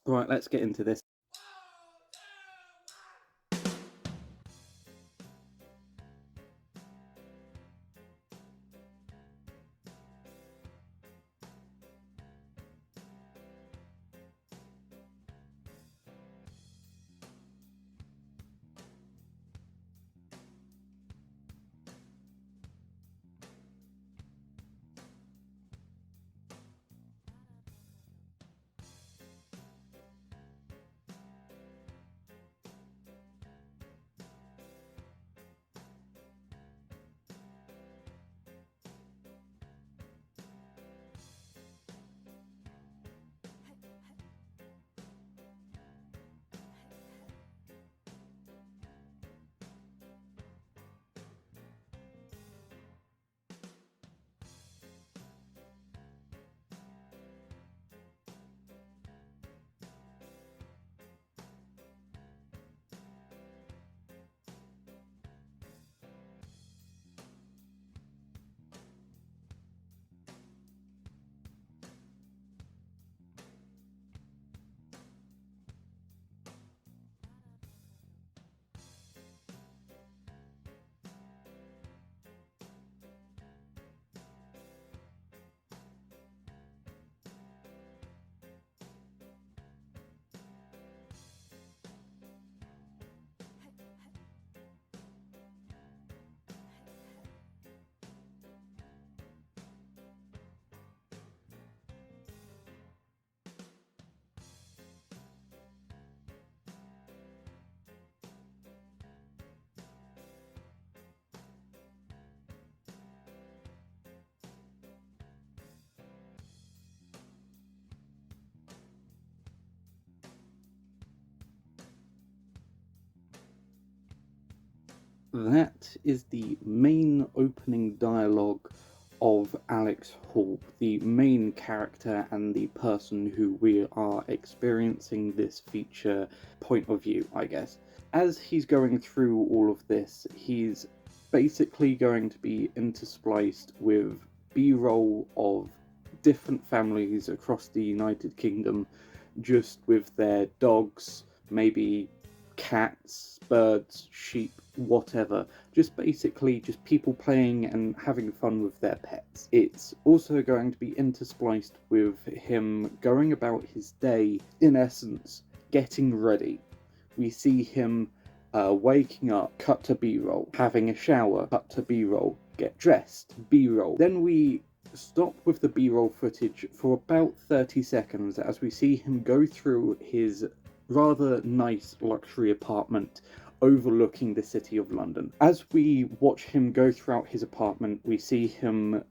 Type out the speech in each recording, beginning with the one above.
Right, let's get into this. That is the main opening dialogue of Alex Hall, the main character and the person who we are experiencing this feature point of view, I guess. As he's going through all of this, he's basically going to be interspliced with B-roll of different families across the United Kingdom, just with their dogs, maybe cats, birds, sheep, whatever. Just basically just people playing and having fun with their pets. It's also going to be interspliced with him going about his day, in essence, getting ready. We see him waking up, cut to B-roll, having a shower, cut to B-roll, get dressed, B-roll. Then we stop with the B-roll footage for about 30 seconds as we see him go through his rather nice luxury apartment overlooking the city of London. As we watch him go throughout his apartment, we see him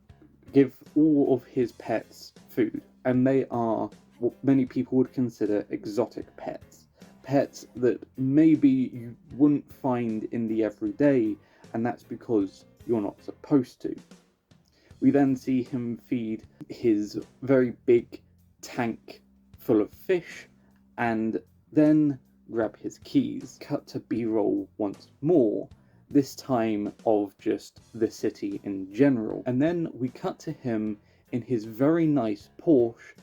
give all of his pets food, and they are what many people would consider exotic pets. Pets that maybe you wouldn't find in the everyday, and that's because you're not supposed to. We then see him feed his very big tank full of fish, and then grab his keys. Cut to B-roll once more, this time of just the city in general. And then we cut to him in his very nice Porsche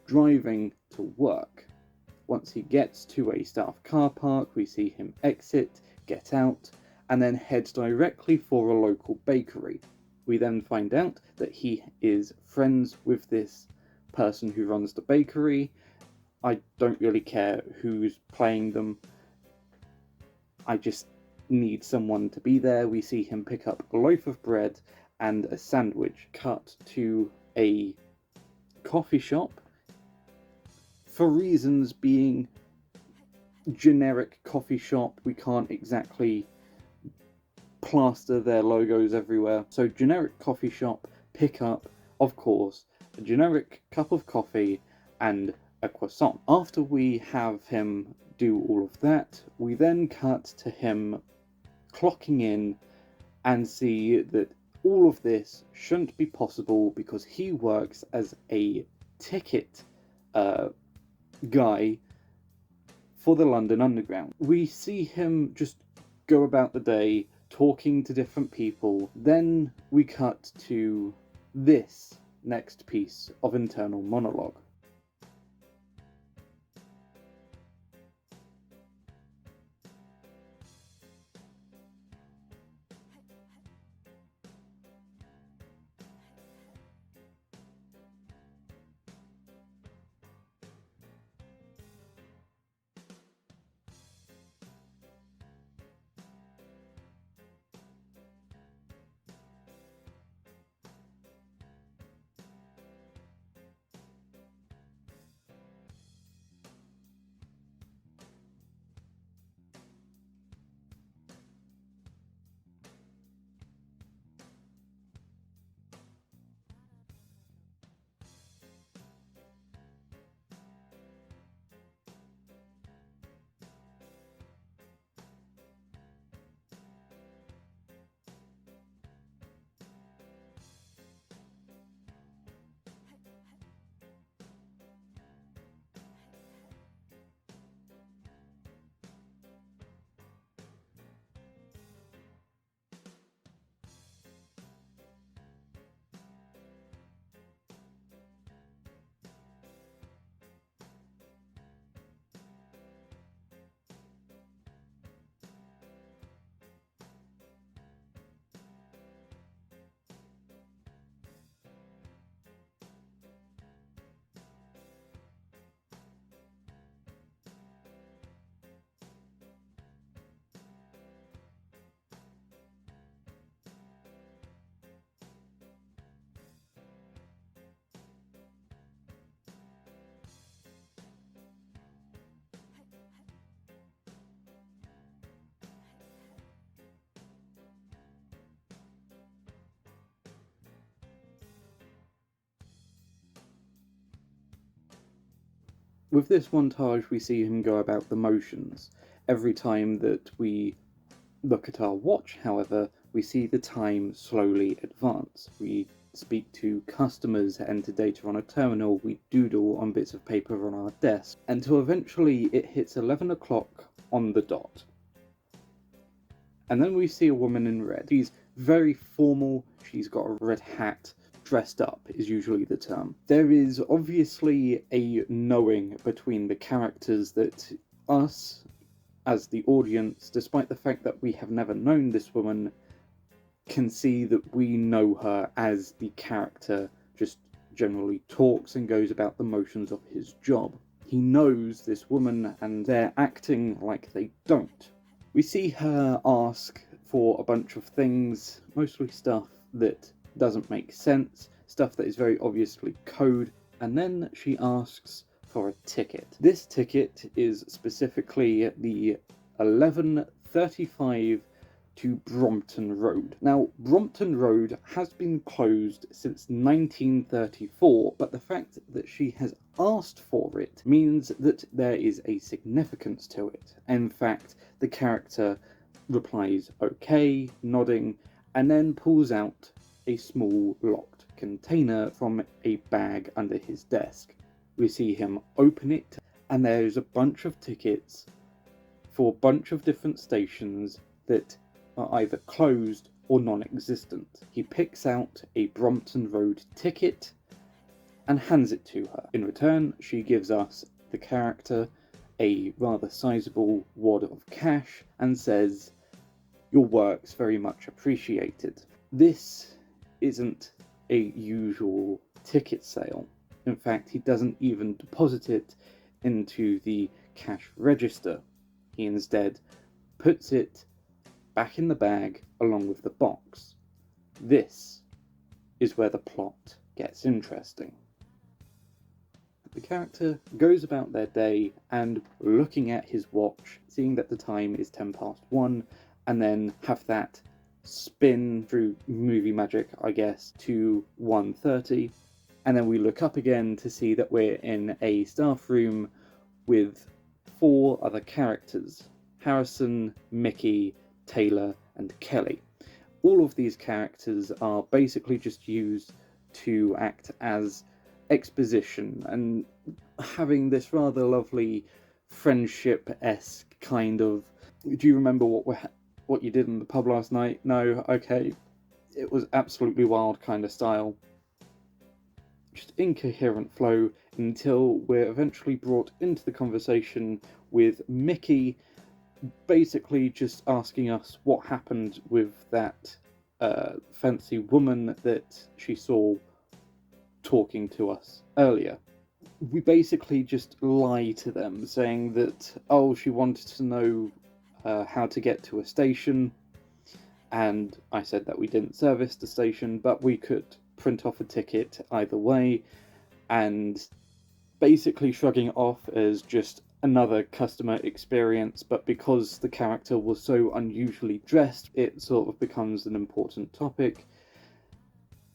driving to work. Once he gets to a staff car park, we see him exit, get out, and then head directly for a local bakery. We then find out that he is friends with this person who runs the bakery. I don't really care who's playing them. I just need someone to be there. We see him pick up a loaf of bread and a sandwich. Cut to a coffee shop, for reasons being generic coffee shop. We can't exactly plaster their logos everywhere. So generic coffee shop, pick up, of course, a generic cup of coffee and a croissant. After we have him do all of that, we then cut to him clocking in and see that all of this shouldn't be possible because he works as a ticket guy for the London Underground. We see him just go about the day talking to different people. Then we cut to this next piece of internal monologue. With this montage, we see him go about the motions. Every time that we look at our watch, however, we see the time slowly advance. We speak to customers, enter data on a terminal, we doodle on bits of paper on our desk, until eventually it hits 11 o'clock on the dot. And then we see a woman in red. She's very formal, she's got a red hat, dressed up is usually the term. There is obviously a knowing between the characters that us, as the audience, despite the fact that we have never known this woman, can see that we know her as the character just generally talks and goes about the motions of his job. He knows this woman and they're acting like they don't. We see her ask for a bunch of things, mostly stuff that doesn't make sense, stuff that is very obviously code, and then she asks for a ticket. This ticket is specifically the 11:35 to Brompton Road. Now, Brompton Road has been closed since 1934, but the fact that she has asked for it means that there is a significance to it. In fact, the character replies okay, nodding, and then pulls out a small locked container from a bag under his desk. We see him open it, and there's a bunch of tickets for a bunch of different stations that are either closed or non-existent. He picks out a Brompton Road ticket and hands it to her. In return, she gives us, the character, a rather sizable wad of cash and says, "Your work's very much appreciated." This isn't a usual ticket sale. In fact, he doesn't even deposit it into the cash register. He instead puts it back in the bag along with the box. This is where the plot gets interesting. The character goes about their day and looking at his watch, seeing that the time is 1:10, and then have that spin through movie magic, I guess, to 1:30, and then we look up again to see that we're in a staff room with 4 other characters: Harrison, Mickey, Taylor, and Kelly. All of these characters are basically just used to act as exposition and having this rather lovely friendship-esque kind of, do you remember what you did in the pub last night? No? Okay. It was absolutely wild kind of style. Just incoherent flow until we're eventually brought into the conversation with Mickey basically just asking us what happened with that fancy woman that she saw talking to us earlier. We basically just lie to them, saying that, oh, she wanted to know how to get to a station, and I said that we didn't service the station, but we could print off a ticket either way, and basically shrugging it off as just another customer experience, but because the character was so unusually dressed, it sort of becomes an important topic.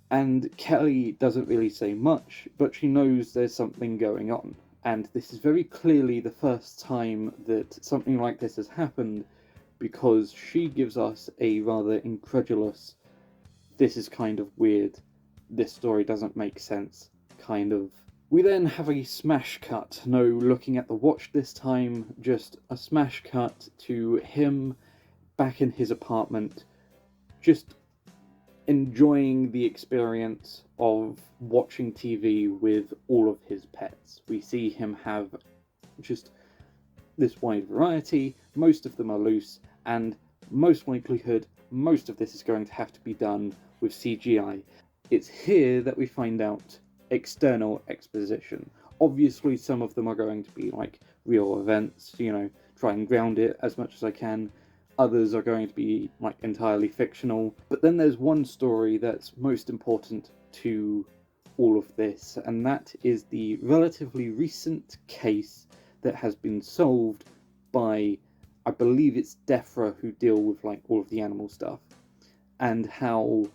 And Kelly doesn't really say much, but she knows there's something going on. And this is very clearly the first time that something like this has happened, because she gives us a rather incredulous, this is kind of weird, this story doesn't make sense, kind of. We then have a smash cut, no looking at the watch this time, just a smash cut to him back in his apartment, just enjoying the experience of watching TV with all of his pets. We see him have just this wide variety, most of them are loose, and most likelihood, most of this is going to have to be done with CGI. It's here that we find out external exposition. Obviously, some of them are going to be like real events, try and ground it as much as I can. Others are going to be like entirely fictional. But then there's one story that's most important to all of this, and that is the relatively recent case that has been solved by, I believe it's DEFRA, who deal with like all of the animal stuff, and how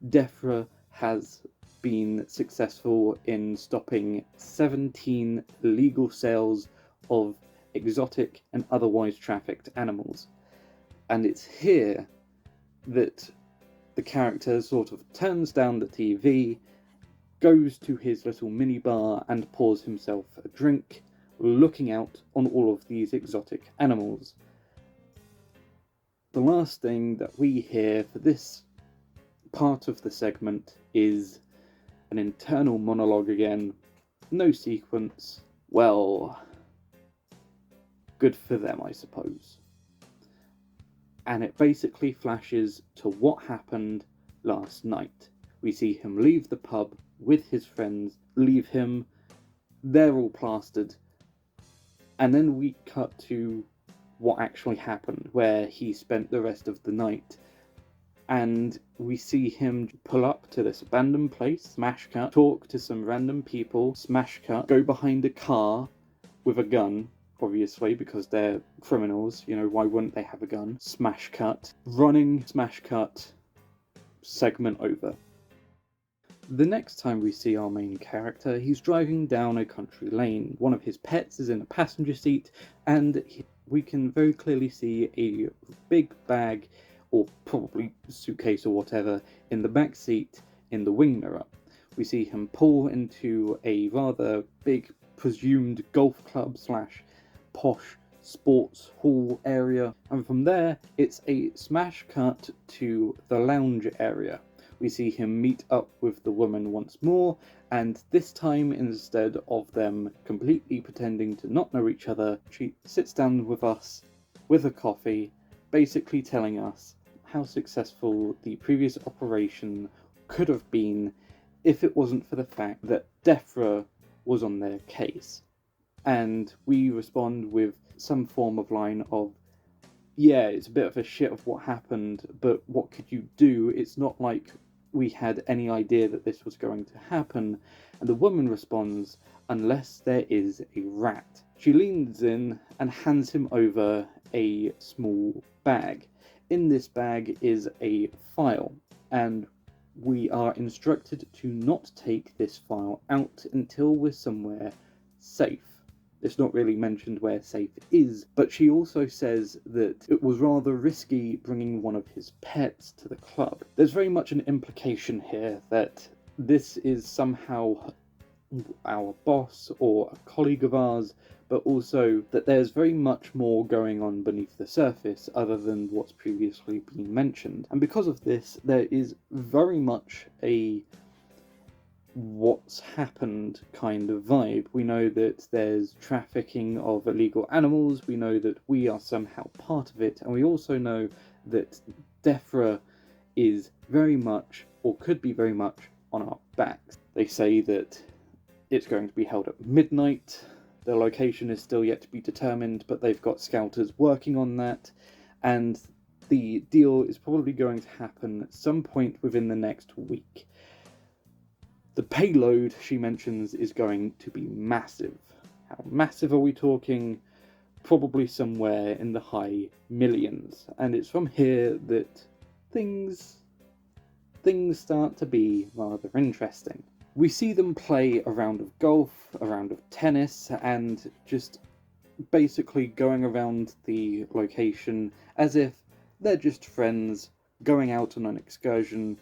DEFRA has been successful in stopping 17 illegal sales of exotic and otherwise trafficked animals. And it's here that the character sort of turns down the TV, goes to his little minibar and pours himself a drink, looking out on all of these exotic animals. The last thing that we hear for this part of the segment is an internal monologue again. No sequence. Well, good for them, I suppose. And it basically flashes to what happened last night. We see him leave the pub with his friends, leave him, they're all plastered, and then we cut to what actually happened, where he spent the rest of the night. And we see him pull up to this abandoned place, smash cut, talk to some random people, smash cut, go behind a car with a gun, obviously, because they're criminals, you know, why wouldn't they have a gun? Smash cut, running, smash cut, segment over. The next time we see our main character, he's driving down a country lane. One of his pets is in a passenger seat, and we can very clearly see a big bag, or probably suitcase or whatever, in the back seat in the wing mirror. We see him pull into a rather big, presumed golf club slash posh sports hall area, and from there it's a smash cut to the lounge area. We see him meet up with the woman once more, and this time, instead of them completely pretending to not know each other, she sits down with us with a coffee, basically telling us how successful the previous operation could have been if it wasn't for the fact that DEFRA was on their case. And we respond with some form of line of, yeah, it's a bit of a shit of what happened, but what could you do? It's not like we had any idea that this was going to happen. And the woman responds, unless there is a rat. She leans in and hands him over a small bag. In this bag is a file, and we are instructed to not take this file out until we're somewhere safe. It's not really mentioned where safe is, but she also says that it was rather risky bringing one of his pets to the club. There's very much an implication here that this is somehow our boss or a colleague of ours, but also that there's very much more going on beneath the surface other than what's previously been mentioned. And because of this, there is very much a what's happened kind of vibe. We know that there's trafficking of illegal animals, we know that we are somehow part of it, and we also know that DEFRA is very much, or could be very much, on our backs. They say that it's going to be held at midnight. The location is still yet to be determined, but they've got scouters working on that, and the deal is probably going to happen at some point within the next week. The payload, she mentions, is going to be massive. How massive are we talking? Probably somewhere in the high millions. And it's from here that things start to be rather interesting. We see them play a round of golf, a round of tennis, and just basically going around the location as if they're just friends going out on an excursion.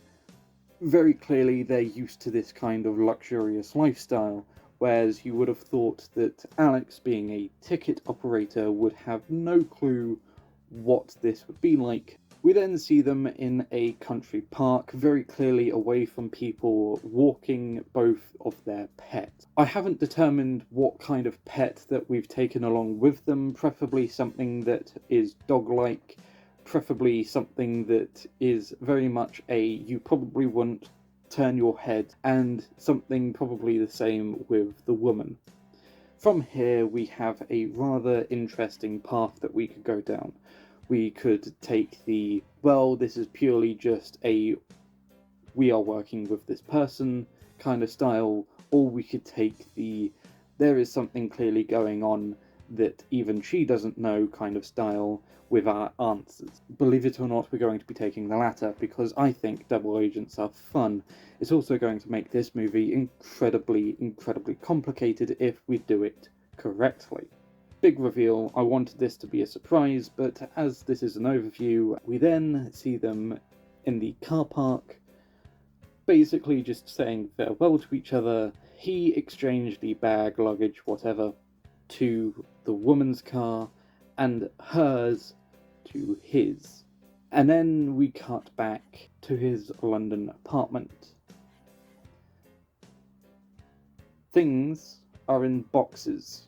Very clearly they're used to this kind of luxurious lifestyle, whereas you would have thought that Alex, being a ticket operator, would have no clue what this would be like. We then see them in a country park, very clearly away from people, walking both of their pets. I haven't determined what kind of pet that we've taken along with them, preferably something that is dog-like, preferably something that is very much a you probably wouldn't turn your head, and something probably the same with the woman. From here we have a rather interesting path that we could go down. We could take the, well, this is purely just a we are working with this person kind of style, or we could take the there is something clearly going on that even she doesn't know kind of style with our answers. Believe it or not, we're going to be taking the latter, because I think double agents are fun. It's also going to make this movie incredibly, incredibly complicated if we do it correctly. Big reveal, I wanted this to be a surprise, but as this is an overview, we then see them in the car park, basically just saying farewell to each other. He exchanged the bag, luggage, whatever, to the woman's car, and hers to his. And then we cut back to his London apartment. Things are in boxes.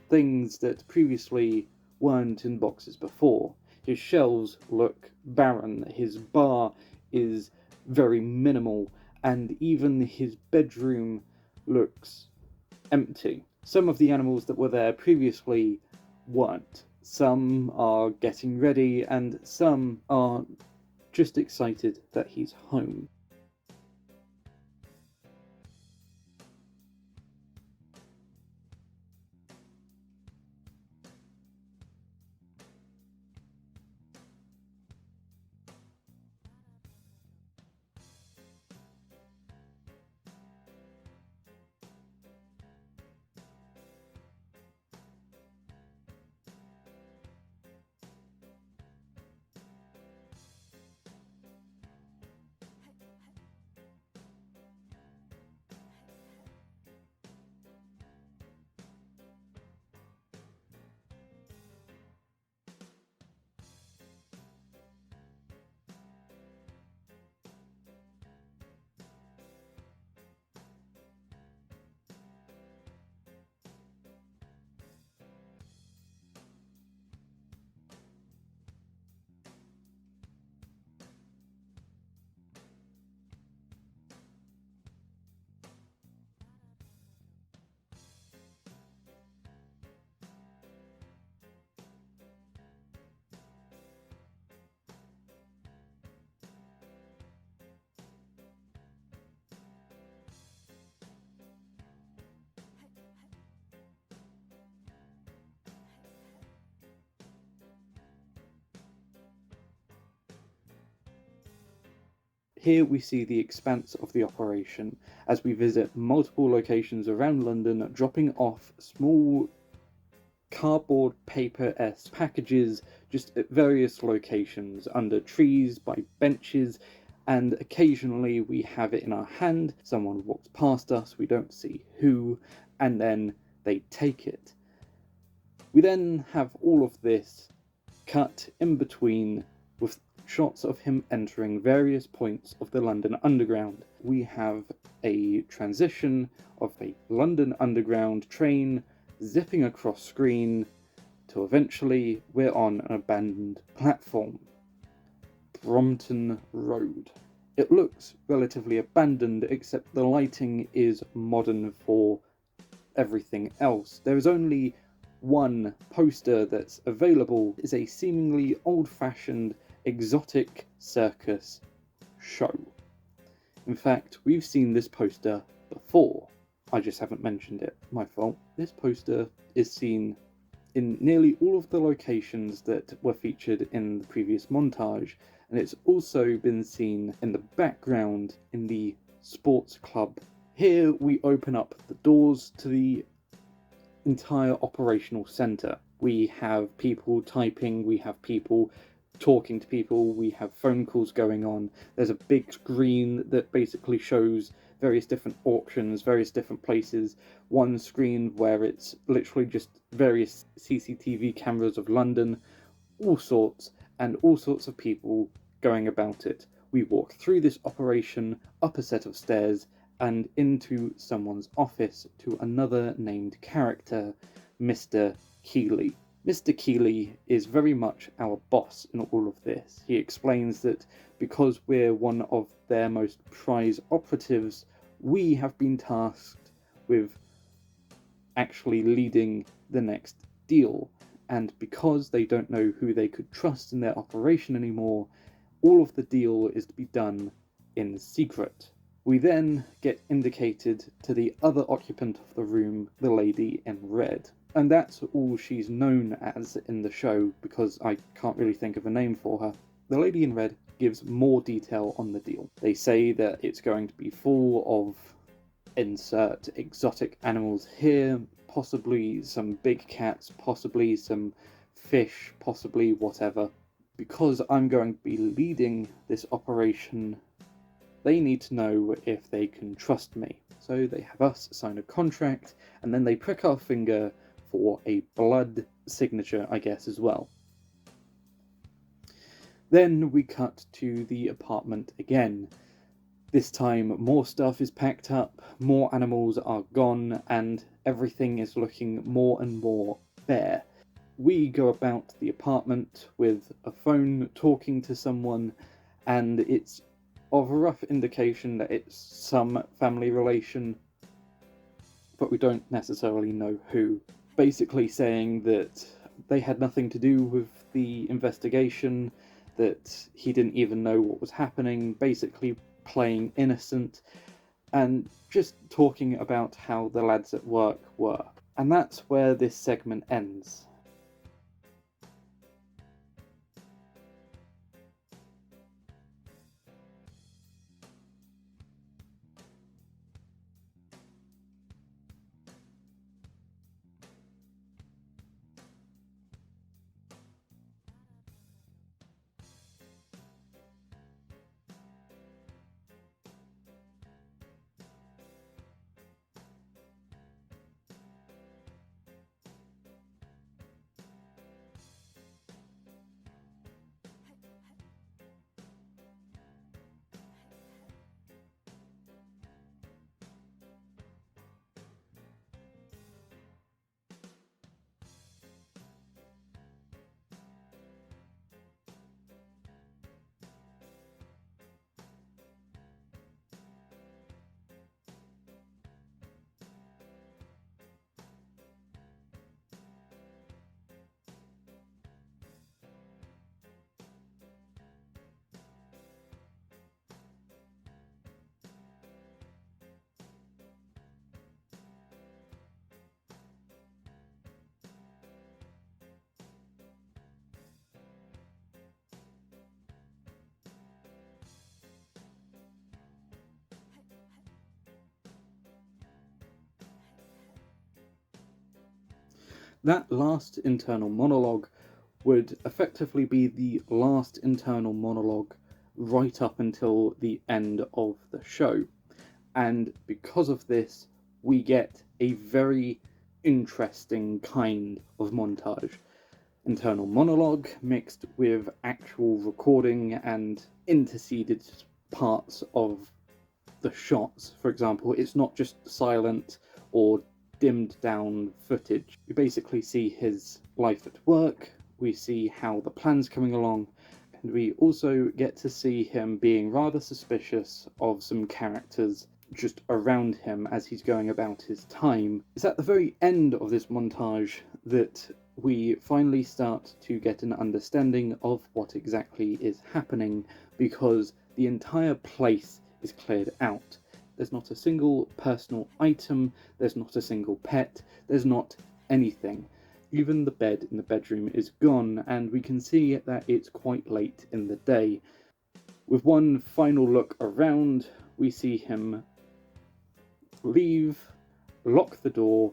Things that previously weren't in boxes before. His shelves look barren, his bar is very minimal, and even his bedroom looks empty. Some of the animals that were there previously weren't. Some are getting ready, and some are just excited that he's home. Here we see the expanse of the operation as we visit multiple locations around London, dropping off small cardboard paper-esque packages just at various locations, under trees, by benches, and occasionally we have it in our hand, someone walks past us, we don't see who, and then they take it. We then have all of this cut in between with shots of him entering various points of the London Underground. We have a transition of a London Underground train zipping across screen till eventually we're on an abandoned platform. Brompton Road. It looks relatively abandoned, except the lighting is modern for everything else. There is only one poster that's available. It's a seemingly old-fashioned exotic circus show. In fact, we've seen this poster before. I just haven't mentioned it. My fault. This poster is seen in nearly all of the locations that were featured in the previous montage, and it's also been seen in the background in the sports club. Here we open up the doors to the entire operational center. We have people typing, we have people talking to people, we have phone calls going on. There's a big screen that basically shows various different auctions, various different places. One screen where it's literally just various CCTV cameras of London, all sorts of people going about it. We walk through this operation, up a set of stairs, and into someone's office to another named character, Mr. Keeley. Mr. Keeley is very much our boss in all of this. He explains that because we're one of their most prized operatives, we have been tasked with actually leading the next deal. And because they don't know who they could trust in their operation anymore, all of the deal is to be done in secret. We then get indicated to the other occupant of the room, the lady in red. And that's all she's known as in the show, because I can't really think of a name for her. The lady in red gives more detail on the deal. They say that it's going to be full of insert exotic animals here, possibly some big cats, possibly some fish, possibly whatever. Because I'm going to be leading this operation, they need to know if they can trust me. So they have us sign a contract, and then they prick our finger for a blood signature, I guess, as well. Then we cut to the apartment again. This time more stuff is packed up, more animals are gone, and everything is looking more and more bare. We go about the apartment with a phone talking to someone, and it's of a rough indication that it's some family relation, but we don't necessarily know who. Basically saying that they had nothing to do with the investigation, that he didn't even know what was happening, basically playing innocent, and just talking about how the lads at work were. And that's where this segment ends. That last internal monologue would effectively be the last internal monologue right up until the end of the show. And because of this, we get a very interesting kind of montage. Internal monologue mixed with actual recording and interceded parts of the shots. For example, it's not just silent or dimmed down footage. We basically see his life at work, we see how the plan's coming along, and we also get to see him being rather suspicious of some characters just around him as he's going about his time. It's at the very end of this montage that we finally start to get an understanding of what exactly is happening, because the entire place is cleared out. There's not a single personal item, there's not a single pet, there's not anything. Even the bed in the bedroom is gone, and we can see that it's quite late in the day. With one final look around, we see him leave, lock the door,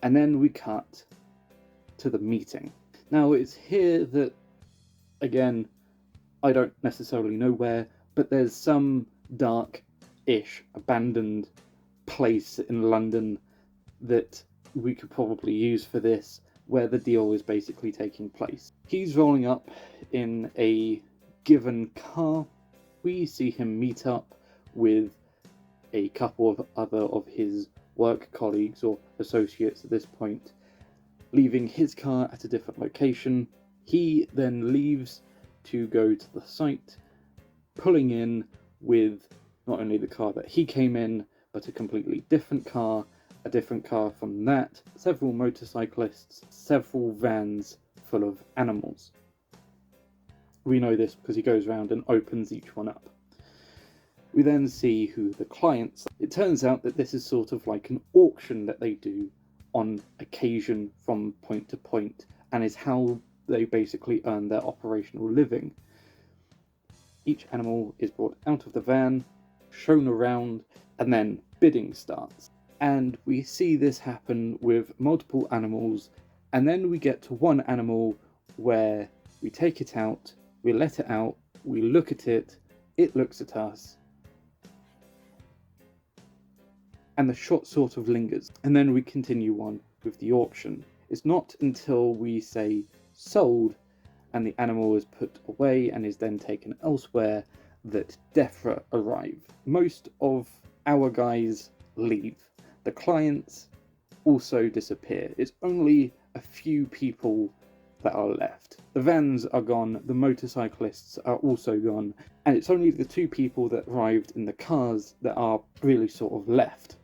and then we cut to the meeting. Now, it's here that, again, I don't necessarily know where, but there's some dark-ish, abandoned place in London that we could probably use for this, where the deal is basically taking place. He's rolling up in a given car. We see him meet up with a couple of other of his work colleagues or associates at this point, leaving his car at a different location. He then leaves to go to the site, pulling in with not only the car that he came in, but a completely different car, a different car from that, several motorcyclists, several vans full of animals. We know this because he goes around and opens each one up. We then see who the clients are. It turns out that this is sort of like an auction that they do on occasion from point to point, and is how they basically earn their operational living. Each animal is brought out of the van, shown around, and then bidding starts. And we see this happen with multiple animals, and then we get to one animal where we take it out, we let it out, we look at it looks at us, and the shot sort of lingers, and then we continue on with the auction. It's not until we say sold and the animal is put away and is then taken elsewhere that DEFRA arrive. Most of our guys leave. The clients also disappear. It's only a few people that are left. The vans are gone, the motorcyclists are also gone, and it's only the two people that arrived in the cars that are really sort of left.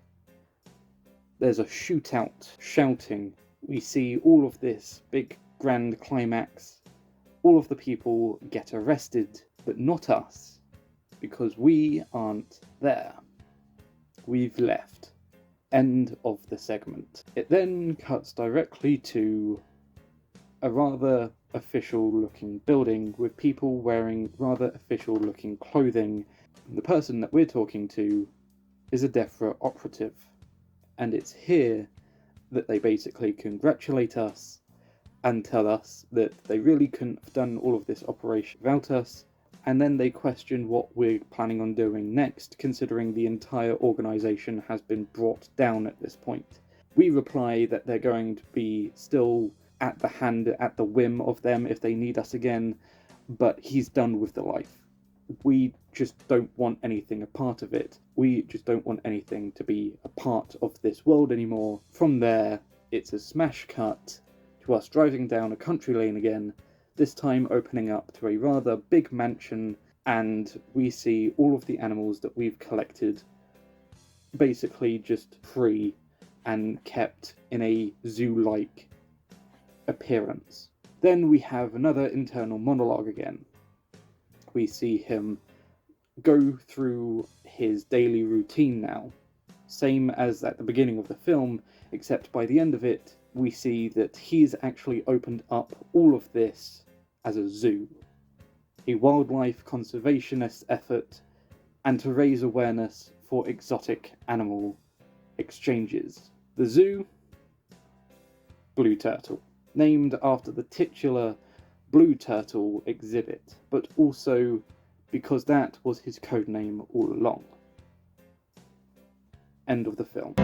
There's a shootout, shouting. We see all of this big grand climax. All of the people get arrested, but not us, because we aren't there. We've left. End of the segment. It then cuts directly to a rather official looking building with people wearing rather official looking clothing. The person that we're talking to is a DEFRA operative, and it's here that they basically congratulate us and tell us that they really couldn't have done all of this operation without us, and then they question what we're planning on doing next, considering the entire organisation has been brought down at this point. We reply that they're going to be still at the whim of them if they need us again, but he's done with the life. We just don't want anything a part of it. We just don't want anything to be a part of this world anymore. From there, it's a smash cut to us driving down a country lane again, this time opening up to a rather big mansion, and we see all of the animals that we've collected basically just free and kept in a zoo-like appearance. Then we have another internal monologue again. We see him go through his daily routine now, same as at the beginning of the film, except by the end of it we see that he's actually opened up all of this as a zoo, a wildlife conservationist effort, and to raise awareness for exotic animal exchanges. The zoo, Blu Turtle, named after the titular Blu Turtle exhibit, but also because that was his codename all along. End of the film.